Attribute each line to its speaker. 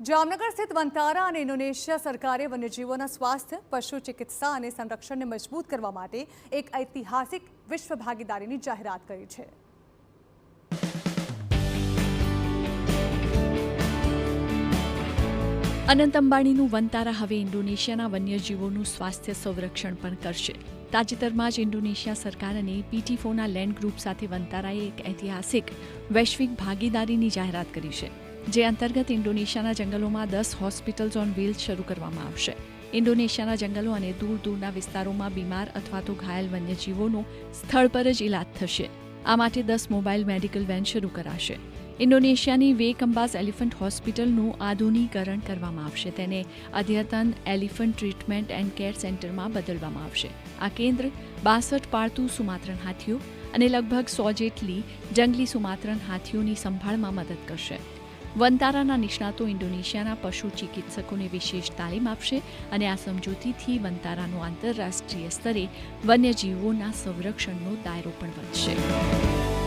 Speaker 1: જામનગર સ્થિત વંતારા અને ઇન્ડોનેશિયા સરકારે વન્યજીવોના સ્વાસ્થ્ય, પશુ ચિકિત્સા અને સંરક્ષણને મજબૂત કરવા માટે એક ઐતિહાસિક વિશ્વ ભાગીદારીની જાહેરાત કરી છે.
Speaker 2: અનંત અંબાણીનું વંતારા હવે ઇન્ડોનેશિયાના વન્યજીવોનું સ્વાસ્થ્ય સંરક્ષણ પણ કરશે. તાજેતરમાં જ ઇન્ડોનેશિયા સરકાર અને PT4ના લેન્ડ ગ્રુપ સાથે વંતારાએ એક ઐતિહાસિક વૈશ્વિક ભાગીદારીની જાહેરાત કરી છે, જે અંતર્ગત ઇન્ડોનેશિયાના જંગલોમાં 10 હોસ્પિટલ્સ ઓન વ્હીલ્સ શરૂ કરવામાં આવશે. ઇન્ડોનેશિયાના જંગલો અને દૂરના વિસ્તારોમાં બીમાર અથવા તો ઘાયલ વન્યજીવોનો સ્થળ પર જ ઇલાજ થશે. આ માટે 10 મોબાઈલ મેડિકલ વેન શરૂ કરાશે. ઇન્ડોનેશિયાની વેકમ્બાઝ એલિફન્ટ હોસ્પિટલનું આધુનિકીકરણ કરવામાં આવશે. તેને અદ્યતન એલિફન્ટ ટ્રીટમેન્ટ એન્ડ કેર સેન્ટરમાં બદલવામાં આવશે. આ કેન્દ્ર 62 પાળતુ સુમાત્રન હાથીઓ અને લગભગ 100 જેટલી જંગલી સુમાત્રન હાથીઓની સંભાળમાં મદદ કરશે. વંતારાના નિષ્ણાતો ઇન્ડોનેશિયાના પશુ ચિકિત્સકોને વિશેષ તાલીમ આપશે અને આ સમજૂતીથી વંતારાનો આંતરરાષ્ટ્રીય સ્તરે વન્યજીવોના સંરક્ષણનો દાયરો પણ વધશે.